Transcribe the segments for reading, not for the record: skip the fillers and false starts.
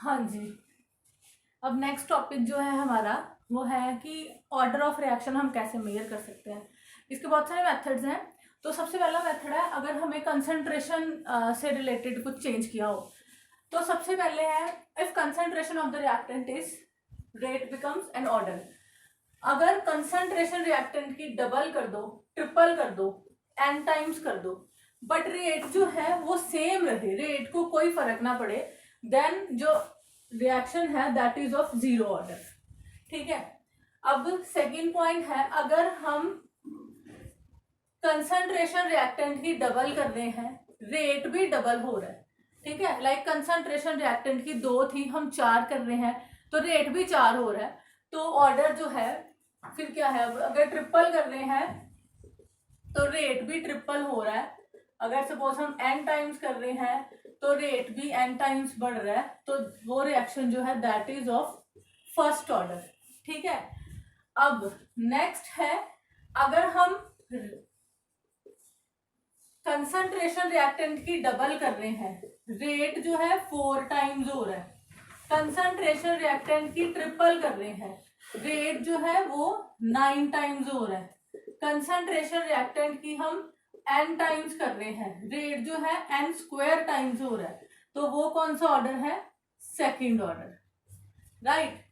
हाँ जी। अब next topic जो है हमारा वो है कि ऑर्डर ऑफ रिएक्शन हम कैसे मेजर कर सकते हैं। इसके बहुत सारे मेथड्स हैं। तो सबसे पहला मेथड है, अगर हमें कंसंट्रेशन से रिलेटेड कुछ चेंज किया हो तो सबसे पहले है, if concentration of the reactant is rate becomes N order. अगर कंसंट्रेशन रिएक्टेंट की डबल कर दो, ट्रिपल कर दो, एन टाइम्स कर दो, बट रेट जो है वो सेम रहे, रेट को कोई फर्क ना पड़े, देन जो रिएक्शन है that is of zero order. ठीक है। अब सेकंड पॉइंट है, अगर हम कंसंट्रेशन रिएक्टेंट की डबल कर रहे हैं, रेट भी डबल हो रहा है। ठीक है, लाइक कंसंट्रेशन रिएक्टेंट की 2 थी, हम 4 कर रहे हैं तो रेट भी 4 हो रहा है, तो ऑर्डर जो है फिर क्या है। अगर ट्रिपल कर रहे हैं तो रेट भी ट्रिपल हो रहा है। अगर सपोज हम n टाइम्स कर रहे हैं तो रेट भी n टाइम्स बढ़ रहा है, तो वो रिएक्शन जो है that is of first order. ठीक है। अब नेक्स्ट है, अगर हम कंसंट्रेशन रिएक्टेंट की डबल कर रहे हैं, रेट जो है 4 टाइम्स हो रहा है। कंसंट्रेशन रिएक्टेंट की ट्रिपल कर रहे हैं, रेट जो है वो 9 टाइम्स हो रहा है। कंसंट्रेशन रिएक्टेंट की हम n टाइम्स कर रहे हैं, रेट जो है n स्क्वायर टाइम्स हो रहा है, तो वो कौन सा ऑर्डर है, सेकंड ऑर्डर। राइट।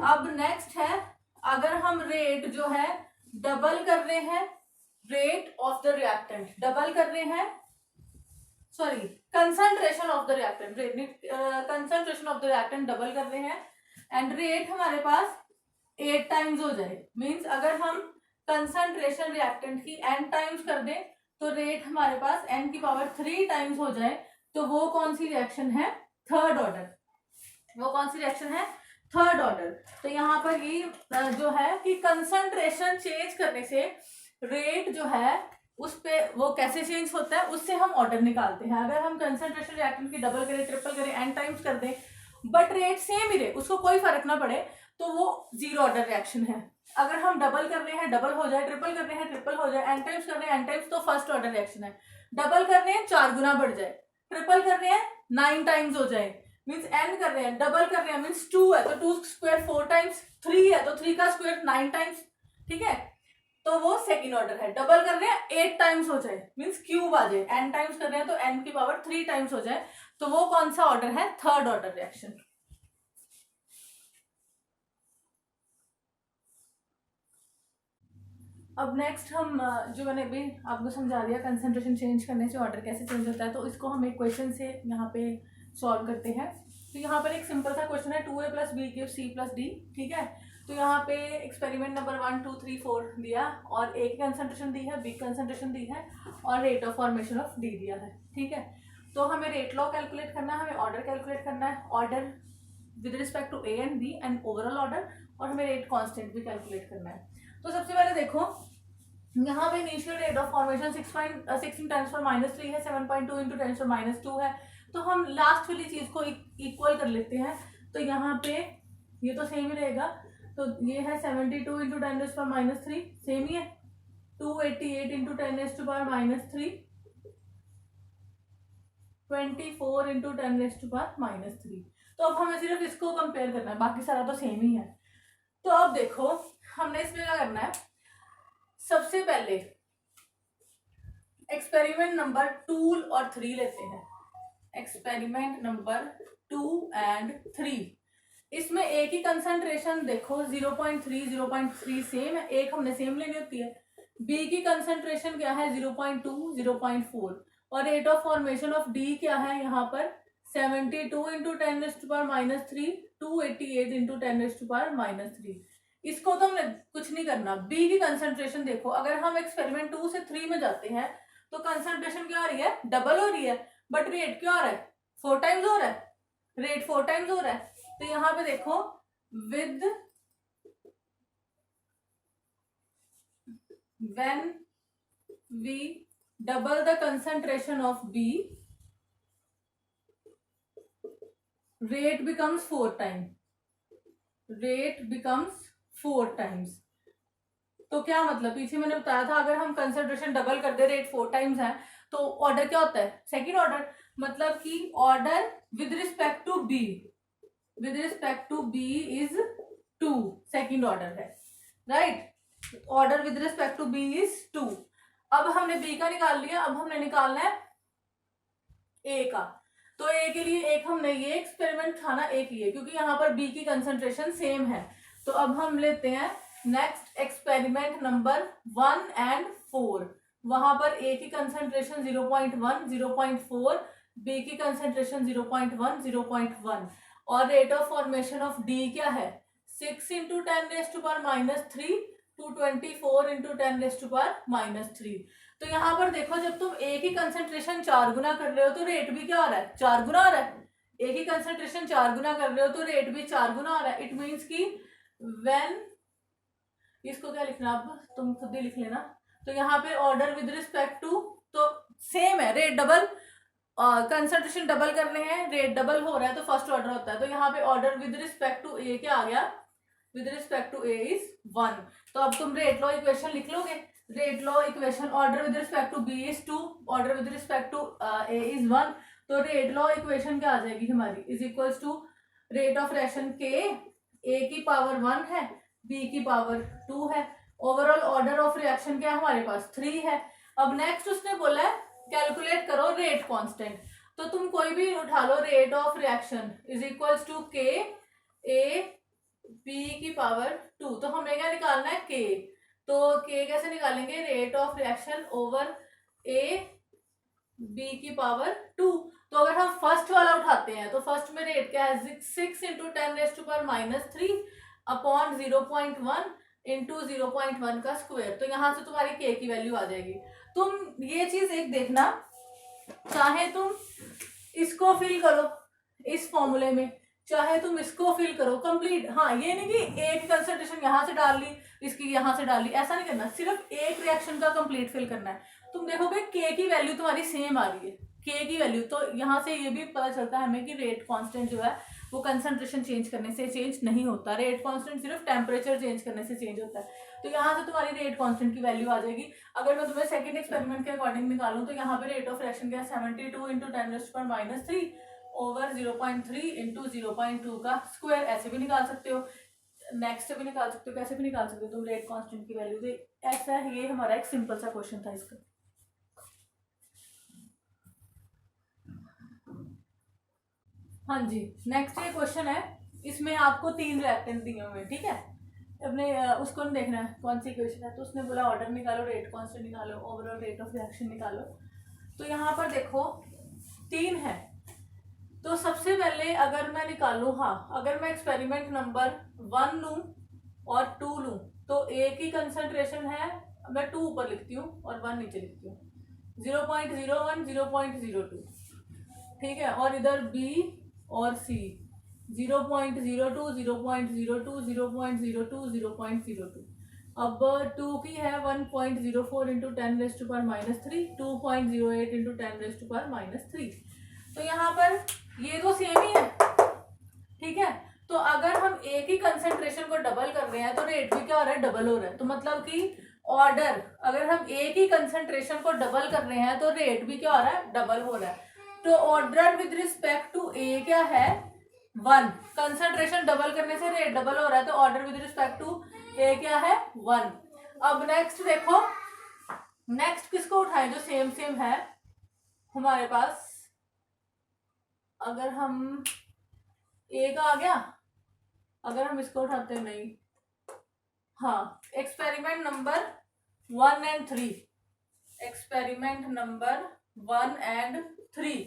अब नेक्स्ट है, अगर हम रेट जो है डबल कर रहे हैं, rate of the reactant double कर रहे हैं, sorry concentration of the reactant, concentration of the reactant double कर रहे हैं एंड रेट हमारे पास 8 टाइम्स हो जाए। मींस अगर हम कंसंट्रेशन रिएक्टेंट की n टाइम्स कर दें तो रेट हमारे पास n की पावर 3 टाइम्स हो जाए, तो वो कौन सी रिएक्शन है, थर्ड ऑर्डर। वो कौन सी रिएक्शन है, थर्ड ऑर्डर। तो यहाँ पर ये जो है कि कंसंट्रेशन चेंज करने से रेट जो है उस पे वो कैसे चेंज होता है, उससे हम ऑर्डर निकालते हैं। अगर हम कंसंट्रेशन रिएक्टेंट की डबल करें, ट्रिपल करें, n टाइम्स कर दें, बट रेट सेम ही रहे, उसको कोई फर्क ना पड़े, तो वो जीरो ऑर्डर रिएक्शन है। अगर हम डबल कर रहे हैं, डबल हो जाए, ट्रिपल कर रहे हैं, ट्रिपल हो जाए, n टाइम्स कर रहे हैं, n टाइम्स, तो फर्स्ट ऑर्डर रिएक्शन है। डबल कर रहे हैं 4 गुना बढ़ जाए, ट्रिपल कर रहे हैं 9 टाइम्स हो जाए, मीन्स n कर रहे हैं, डबल कर रहे हैं मीन्स 2 है तो 2 स्क्वायर 4 टाइम्स, 3 है तो 3 का स्क्वायर 9 टाइम्स। ठीक है, तो वो सेकंड ऑर्डर है। डबल कर रहे हैं 8 टाइम्स हो जाए, मीन्स क्यूब आ जाए, n टाइम्स कर रहे हैं तो n की पावर 3 टाइम्स हो जाए, तो वो कौन सा ऑर्डर है, थर्ड ऑर्डर रिएक्शन। अब नेक्स्ट हम जो मैंने अभी आपको समझा दिया कंसंट्रेशन चेंज करने से ऑर्डर कैसे चेंज होता है, तो इसको हम एक क्वेश्चन से यहाँ पे सॉल्व करते हैं। तो यहाँ पर एक सिंपल सा क्वेश्चन है, 2a + b = c + d। ठीक है, तो यहाँ पे एक्सपेरिमेंट नंबर 1 2 3 4 दिया, और a की कंसंट्रेशन दी है, b की कंसंट्रेशन दी है, और rate of formation of d दिया है। ठीक है, तो हमें रेट लॉ कैलकुलेट करना है, हमें ऑर्डर कैलकुलेट करना है, order with respect to a and b and overall order, और हमें रेट कॉन्स्टेंट भी कैलकुलेट करना है। तो सबसे पहले देखो, यहाँ पे इनिशियल रेट ऑफ फॉर्मेशन 16 × 3 है, 7.2 × 10⁻² है, तो हम लास्ट वाली चीज को इक्वल कर लेते हैं। तो यहाँ पे ये तो सेम ही रहेगा, तो ये है 72 × 10⁻³ सेम ही है, 288 × 10⁻³ 24 × 10⁻³। तो अब हमें सिर्फ इसको कंपेयर करना है, बाकी सारा तो सेम ही है। तो अब देखो हमने इसमें क्या करना है, सबसे पहले एक्सपेरिमेंट नंबर 2 और 3 लेते हैं। एक्सपेरिमेंट नंबर 2 एंड 3, इसमें एक ही कंसंट्रेशन देखो 0.3 0.3 सेम है, एक हमने सेम लेनी होती है। बी की कंसंट्रेशन क्या है, 0.2 0.4, और rate of formation of D क्या है यहाँ पर, 72 × 10⁻³ 288 × 10⁻³ इसको तो हमने कुछ नहीं करना। बी की कंसंट्रेशन देखो, अगर हम एक्सपेरिमेंट 2 से 3 में जाते हैं तो कंसंट्रेशन क्या हो रही है, डबल हो रही है, बट रेट क्या हो रहा है, 4 टाइम्स हो रहा है, रेट 4 टाइम्स हो रहा है। तो यहाँ पे देखो, with when we double the concentration of B, rate becomes 4 time, rate becomes 4 times. तो क्या मतलब, पीछे मैंने बताया था अगर हम कंसंट्रेशन डबल कर दे, रेट 4 टाइम्स है, तो ऑर्डर क्या होता है, सेकंड ऑर्डर। मतलब कि order with respect to B, with respect to B is 2, second order है, right. Order with respect to B is 2। अब हमने बी का निकाल लिया, अब हमने निकालना है ए का। तो ए के लिए एक हमने ये एक्सपेरिमेंट खाना, एक ये, क्योंकि यहाँ पर बी की कंसंट्रेशन सेम है। तो अब हम लेते हैं नेक्स्ट एक्सपेरिमेंट नंबर 1 and 4। वहां पर ए की कंसंट्रेशन 0.1, 0.4, बी की कंसंट्रेशन 0.1, 0.1, और rate of formation of D क्या है 6 इंटू 10⁻³ टू 24 इंटू 10⁻³ तो यहाँ पर देखो, जब तुम ए की कंसंट्रेशन 4 गुना कर रहे हो तो रेट भी क्या हो रहा है 4 गुना हो रहा है। ए की कंसंट्रेशन 4 गुना कर रहे हो तो रेट भी 4 गुना हो रहा है। इट मीन्स कि व्हेन, इसको क्या लिखना अब तुम खुद ही लिख लेना। तो यहाँ पे ऑर्डर विद रिस्पेक्ट टू, तो सेम है, रेट डबल, कंसंट्रेशन डबल करने हैं, रेट डबल हो रहा है तो फर्स्ट ऑर्डर होता है। तो यहाँ पे order with respect to A क्या आ गया, with respect to A is 1। तो अब तुम रेट लॉ इक्वेशन लिख लोगे। Rate law equation, order with respect to B is 2, order with respect to A is 1। तो रेट लॉ इक्वेशन क्या आ जाएगी हमारी, is equals to rate of reaction K, A की पावर 1 है, बी की पावर 2 है। ओवरऑल ऑर्डर ऑफ रिएक्शन क्या है हमारे पास 3 है। अब नेक्स्ट उसने बोला है कैलकुलेट करो रेट कांस्टेंट। तो तुम कोई भी उठा लो, rate of reaction is equals to K A B की पावर 2। तो हमें क्या निकालना है के। तो के कैसे निकालेंगे, rate of reaction over A B की पावर 2। तो अगर हम फर्स्ट वाला उठाते हैं तो फर्स्ट में रेट क्या है 6 इंटू 10⁻³ अपॉन 0.1 इंटू 0.1 का स्क्वायर। तो यहाँ से तुम्हारी के की वैल्यू आ जाएगी। तुम ये चीज एक देखना, चाहे तुम इसको फिल करो इस फॉर्मूले में, चाहे तुम इसको फिल करो कंप्लीट। हाँ, ये नहीं कि एक कंसंट्रेशन यहाँ से डाल ली, इसकी यहाँ से डाल ली, ऐसा नहीं करना, सिर्फ एक रिएक्शन का कंप्लीट फिल करना है। तुम देखोगे के की वैल्यू तुम्हारी सेम आ रही है, के की वैल्यू। तो यहाँ से ये भी पता चलता है हमें कि रेट कांस्टेंट जो है वो कंसंट्रेशन चेंज करने से चेंज नहीं होता। रेट कांस्टेंट सिर्फ टेम्परेचर चेंज करने से चेंज होता है। तो यहाँ से तुम्हारी रेट कांस्टेंट की वैल्यू आ जाएगी। अगर मैं तुम्हें सेकंड एक्सपेरिमेंट के अकॉर्डिंग निकालूं तो यहाँ पे रेट ऑफ रिएक्शन क्या है 72 इंटू 10⁻³ ओवर 0.3 इंटू 0.2 का स्क्वायर। ऐसे भी निकाल सकते हो, नेक्स्ट से भी निकाल सकते हो, कैसे भी निकाल सकते हो तुम रेट कांस्टेंट की वैल्यू। तो ऐसा है, ये हमारा एक सिंपल सा क्वेश्चन था इसका। हाँ जी, नेक्स्ट ये क्वेश्चन है, इसमें आपको 3 रिएक्टेंट दिए हुए हैं, ठीक है। अपने उसको नहीं देखना है कौन सी इक्वेशन है। तो उसने बोला ऑर्डर निकालो, रेट कांस्टेंट निकालो, ओवरऑल रेट ऑफ रिएक्शन निकालो। तो यहाँ पर देखो 3 है। तो सबसे पहले अगर मैं निकालूँ, हाँ, अगर मैं एक्सपेरिमेंट नंबर 1 लूँ और 2 लूँ तो ए की कंसंट्रेशन है, मैं 2 ऊपर लिखती हूँ और 1 नीचे लिखती हूँ, 0.01, 0.02, ठीक है। और इधर बी और सी 0.02, 0.02, 0.02, 0.02। अब 2 की है 1.04 इंटू 10⁻³ 2.08 इंटू 10⁻³ तो यहाँ पर ये तो सेम ही है, ठीक है। तो अगर हम ए की कंसंट्रेशन को डबल कर रहे हैं तो रेट भी क्या हो रहा है डबल हो रहा है। तो मतलब कि ऑर्डर, अगर हम ए की कंसंट्रेशन को डबल कर रहे हैं तो रेट भी क्या हो रहा है डबल हो रहा है। तो order with respect to A क्या है 1, कंसंट्रेशन डबल करने से रेट डबल हो रहा है, तो order with respect to A क्या है 1। अब नेक्स्ट देखो, नेक्स्ट किसको उठाएं जो सेम सेम है हमारे पास। अगर हम ए का आ गया, अगर हम इसको उठाते नहीं, हाँ, experiment number 1 and 3, experiment number 1 and 3।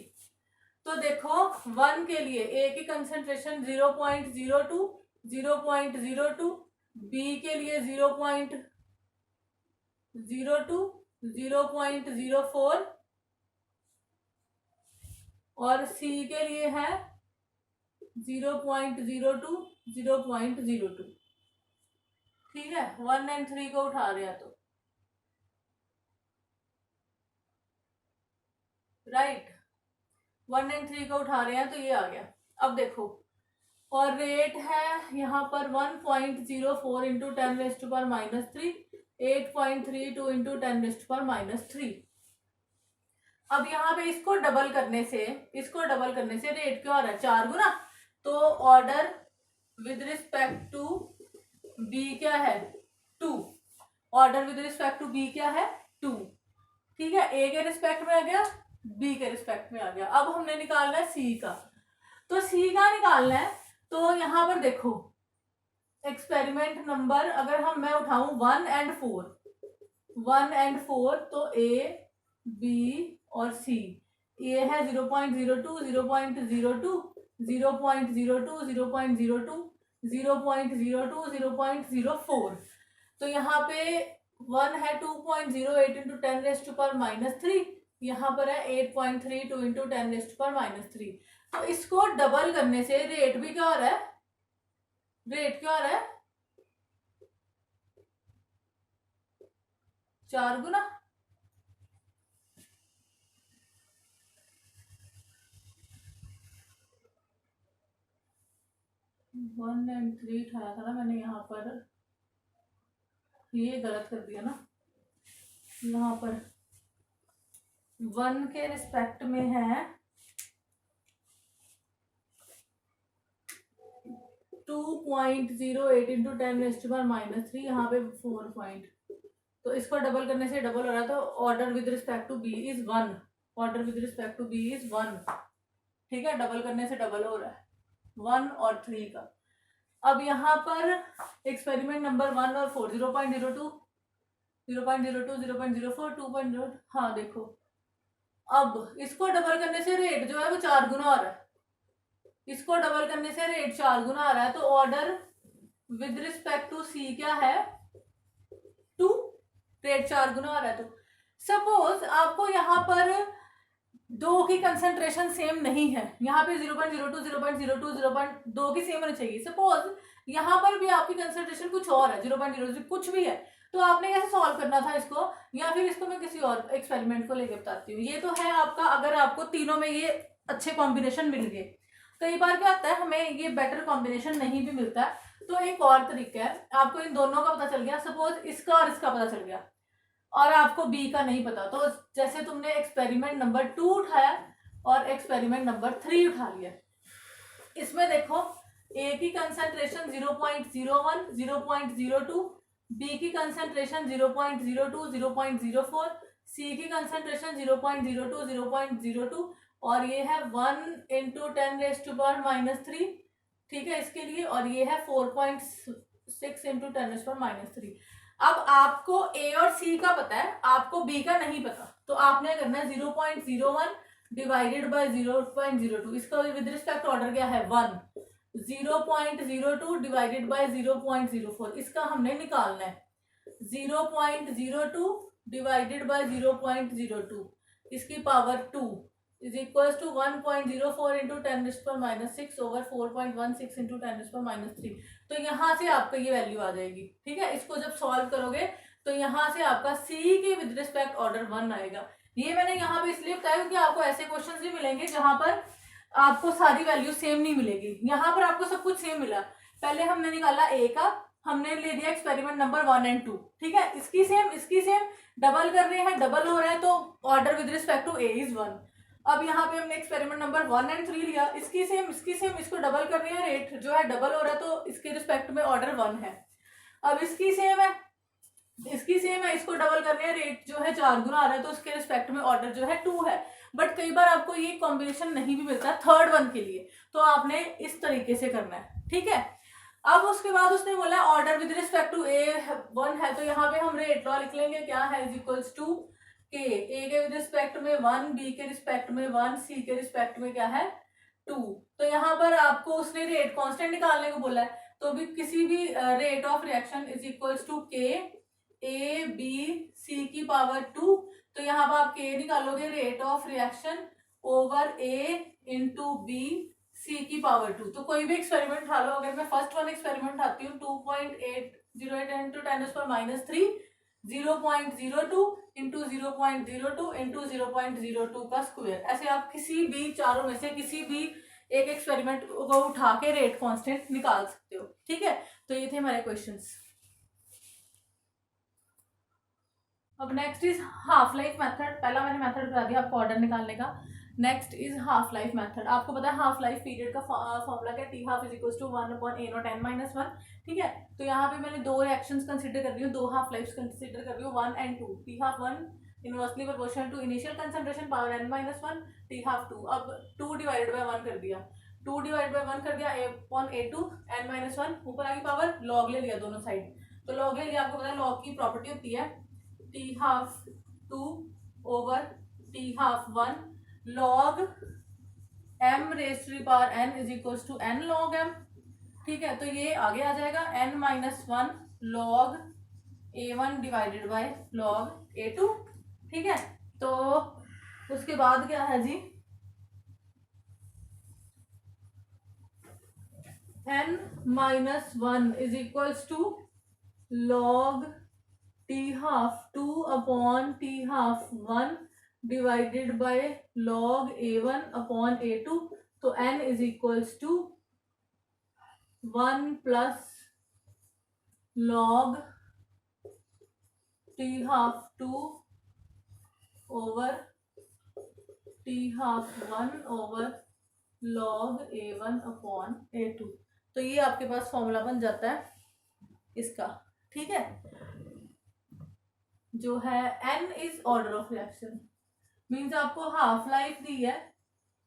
तो देखो 1 के लिए ए की कंसंट्रेशन 0.02, 0.02, बी के लिए 0.02, 0.04 और सी के लिए है 0.02, 0.02, ठीक है। 1 and 3 को उठा रहे हैं तो राइट, 1 and 3 को उठा रहे हैं तो ये आ गया। अब देखो, और रेट है यहाँ पर 1.04 इंटू 10⁻³ 8.32 इंटू 10⁻³ अब यहाँ पे इसको डबल करने से रेट क्या हो रहा है 4 गुना। तो order with respect to B क्या है 2, order with respect to B क्या है 2, ठीक है। ए के रिस्पेक्ट में आ गया, बी के रिस्पेक्ट में आ गया। अब हमने निकालना है सी का, तो सी का निकालना है। तो यहां पर देखो एक्सपेरिमेंट नंबर अगर मैं उठाऊं 1 एंड 4 तो ए बी और सी, ये है 0.02 0.02 0.02 0.02 0.02 0.04। तो यहाँ पे 1 है 2.08 इंटू 10⁻⁻3, यहाँ पर है 8.32 इंटू 10⁻⁻3। तो इसको डबल करने से रेट भी क्या हो रहा है, रेट क्या हो रहा है 4 गुना। वन एंड 3 उठाया था ना मैंने, यहाँ पर ये गलत कर दिया ना, यहाँ पर 1 के रिस्पेक्ट में है 2.08 इंटू 10⁻⁻3, यहाँ पे 4 पॉइंट, तो इसको डबल करने से डबल हो रहा है। तो order with respect to B is 1, order with respect to B is 1, ठीक है। डबल करने से डबल हो रहा है 1 और 3 का। अब यहाँ पर एक्सपेरिमेंट नंबर 1 और 4 0.02 0.02 0.04 2.0, हाँ देखो अब इसको डबल करने से रेट जो है वो 4 गुना हो रहा है, इसको डबल करने से रेट 4 गुना आ रहा है। तो ऑर्डर विद रिस्पेक्ट टू सी क्या है 2, रेट 4 गुना आ रहा है। तो सपोज आपको यहाँ पर दो की कंसेंट्रेशन सेम नहीं है, यहाँ पे 0.02 0.02 0.2 की सेम होनी चाहिए। सपोज यहाँ पर भी आपकी कंसेंट्रेशन कुछ और है 0.00 कुछ भी है, तो आपने कैसे सॉल्व करना था इसको, या फिर इसको मैं किसी और एक्सपेरिमेंट को लेके बताती हूँ। ये तो है आपका, अगर आपको तीनों में ये अच्छे कॉम्बिनेशन मिल गए। कई बार क्या होता है हमें ये बेटर कॉम्बिनेशन नहीं भी मिलता है, तो एक और तरीका है, आपको इन दोनों का पता चल गया, सपोज इसका और इसका पता चल गया और आपको बी का नहीं पता, तो जैसे तुमने एक्सपेरिमेंट नंबर 2 उठाया और एक्सपेरिमेंट नंबर 3 उठा लिया, इसमें देखो ए की कंसेंट्रेशन 0.01 0.02, बी की कंसेंट्रेशन 0.02 0.04, सी की कंसेंट्रेशन 0.02 0.02 और ये है 1 इंटू 10⁻⁻3, ठीक है इसके लिए, और ये है 4.6 इंटू 10⁻⁻3। अब आपको ए और सी का पता है, आपको बी का नहीं पता, तो आपने करना है 0.01 डिवाइडेड बाय 0.02, इसका विद रिस्पेक्ट ऑर्डर क्या है 1, 0.02 डिवाइडेड बाय 0.04, इसका हमने निकालना है 0.02 डिवाइडेड बाय 0.02, इसकी power 2 is equal to 1.04 into 10⁻⁻6 over 4.16 into 10⁻⁻3। तो यहाँ से आपका ये वैल्यू आ जाएगी, ठीक है। इसको जब सॉल्व करोगे तो यहाँ से आपका सी के विद रिस्पेक्ट ऑर्डर 1 आएगा। ये मैंने यहाँ पे इसलिए बताया क्योंकि आपको ऐसे क्वेश्चन भी मिलेंगे जहां पर आपको सारी वैल्यू सेम नहीं मिलेगी, यहाँ पर आपको सब कुछ सेम मिला। पहले हमने निकाला ए का, हमने ले दिया एक्सपेरिमेंट नंबर 1 एंड 2, ठीक है, इसकी सेम डबल कर रहे हैं, डबल हो रहा है, तो order with respect to A is 1। अब यहाँ पे हमने एक्सपेरिमेंट नंबर 1 एंड 3 लिया, इसकी सेम इसको डबल कर रहे हैं, रेट जो है डबल हो रहा है, तो इसके रिस्पेक्ट में ऑर्डर 1 है। अब इसकी सेम है, इसको डबल कर रहे हैं, रेट जो है 4 गुना आ रहा है, तो उसके रिस्पेक्ट में ऑर्डर जो है 2 है। बट कई बार आपको ये कॉम्बिनेशन नहीं भी मिलता थर्ड वन के लिए, तो आपने इस तरीके से करना है, ठीक है। अब उसके बाद उसने बोला ऑर्डर विद रिस्पेक्ट टू ए 1 है, तो यहाँ पे हम रेट लॉ लिख लेंगे, क्या है इज इक्वल्स टू के, ए के रिस्पेक्ट में 1, बी के रिस्पेक्ट में 1, सी के रिस्पेक्ट में क्या है 2। तो यहाँ पर आपको उसने रेट कांस्टेंट निकालने को बोला है, तो भी किसी भी rate of reaction is equals to K A B C की पावर 2। तो यहाँ पर आप के निकालोगे rate of reaction over A into B C की पावर 2। तो कोई भी एक्सपेरिमेंट उठा लो, अगर मैं फर्स्ट वन एक्सपेरिमेंट उठाती हूँ 2.808 इंटू 10⁻⁻3 0.02 इंटू 0.02 इंटू 0.02 का स्क्वायर, ऐसे आप किसी भी चारों में से किसी भी एक एक्सपेरिमेंट को उठा के रेट कांस्टेंट निकाल सकते हो, ठीक है। तो ये थे हमारे क्वेश्चंस। अब next is half life method. पहला मैंने मेथड बता दिया आपको ऑर्डर निकालने का, next is half life method. आपको पता है हाफ लाइफ पीरियड का फॉर्मूला क्या है, T half is equal to 1/a0n-1। ठीक है, तो यहाँ पे मैंने दो रिएक्शंस कंसिडर कर रही हूँ, दो हाफ लाइफ कंसिडर कर रही हूँ, 1 and 2। T half 1 inversely proportional to initial concentration power n-1, T half 2। अब 2 डिवाइडेड बाय 1 कर दिया, 2 डिवाइड बाय 1 कर दिया, a/a2 n-1 ऊपर आ गई पावर, लॉग ले लिया दोनों साइड, तो लॉग ले लिया। आपको पता है लॉग की प्रॉपर्टी होती है T half 2 over T half 1 log m raise to the power n is equals to n log m। ठीक है, तो ये आगे आ जाएगा n-1 log a1 divided by log a2। ठीक है, तो उसके बाद क्या है जी, n-1 is equals to log t half 2 upon t half 1 divided by log a1 upon a2। तो n is equals to 1 plus log t half 2 over t half 1 over log a1 upon a2। तो ये आपके पास formula बन जाता है इसका। ठीक है, जो है n is order of reaction, means आपको हाफ लाइफ दी है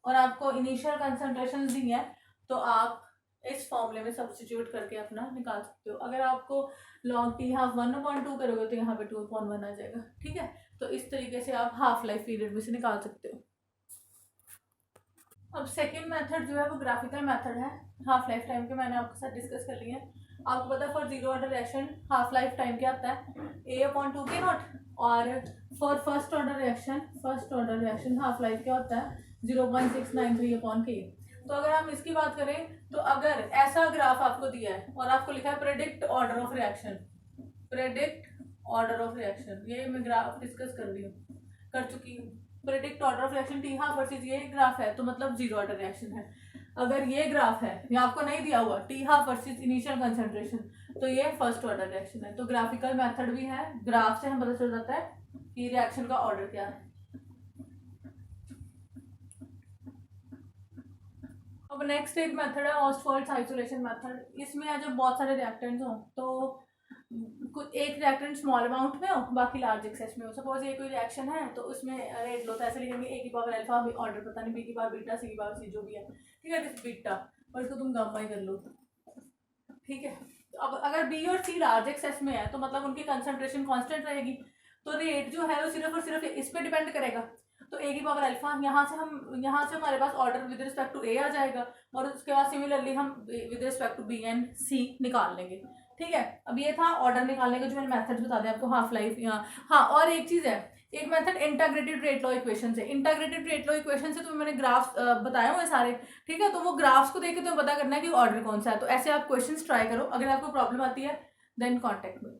और आपको इनिशियल कंसंट्रेशन दी है, तो आप इस फॉर्मूले में सब्स्टिट्यूट करके अपना निकाल सकते हो। अगर आपको log t हाफ 1/2 करोगे तो यहाँ पे 2/1 आ जाएगा। ठीक है, तो इस तरीके से आप हाफ लाइफ पीरियड में से निकाल सकते हो। अब सेकेंड मेथड जो है वो ग्राफिकल मेथड है। हाफ लाइफ टाइम के मैंने आपके साथ डिस्कस कर लिए हैं। आपको पता है for zero order reaction half life time क्या आता है, a/2k0, और for first order reaction half life क्या होता है, 0.693/k। तो अगर हम इसकी बात करें तो अगर ऐसा ग्राफ आपको दिया है और आपको लिखा है प्रेडिक्ट ऑर्डर ऑफ रिएक्शन, ये मैं ग्राफ डिस्कस कर चुकी हूँ। Predict order of reaction T half versus ये ग्राफ है, तो मतलब जीरो ऑर्डर रिएक्शन है। अगर ये ग्राफ है, ये आपको नहीं दिया हुआ T half versus initial concentration, तो ये फर्स्ट ऑर्डर रिएक्शन है। तो ग्राफिकल मेथड भी है, ग्राफ से हम पता चल जाता है कि रिएक्शन का ऑर्डर क्या है। अब नेक्स्ट एक मेथड है ऑस्टवर्ड्स आइसोलेशन मेथड। इसमें है जब बहुत सारे रिएक्टेंट्स हो, तो कुछ एक रिएक्टेंट स्मॉल अमाउंट में हो, बाकी लार्ज एक्सेस में हो। सपोज ये कोई रिएक्शन है तो उसमें रेट लो, तो ऐसे लिखेंगे ए की पावर अल्फा, ऑर्डर पता नहीं, बी की पावर बीटा, सी की पावर सी, जो भी है। ठीक है, दिस बीटा, और इसको तुम गामा ही कर लो। ठीक है, अब अगर बी और सी लार्ज एक्सेस में है तो मतलब उनकी कंसंट्रेशन कांस्टेंट रहेगी, तो रेट जो है वो सिर्फ और सिर्फ इस पे डिपेंड करेगा। तो ए की पावर अल्फा, यहाँ से हमारे पास order with respect to A आ जाएगा, और उसके बाद सिमिलरली हम with respect to B and C निकाल लेंगे। ठीक है, अब ये था ऑर्डर निकालने का जो मैंने मेथड बता दिया आपको हाफ लाइफ। हाँ, और एक चीज है, एक method integrated rate law equation से। इंटीग्रेटेड रेट लॉ इक्वेशन से तो मैंने ग्राफ्स बताए हुए सारे। ठीक है, तो वो ग्राफ्स को देख के तुम्हें पता करना है कि ऑर्डर कौन सा है। तो ऐसे आप क्वेश्चंस ट्राई करो। अगर आपको प्रॉब्लम आती है देन कॉन्टेक्ट मी।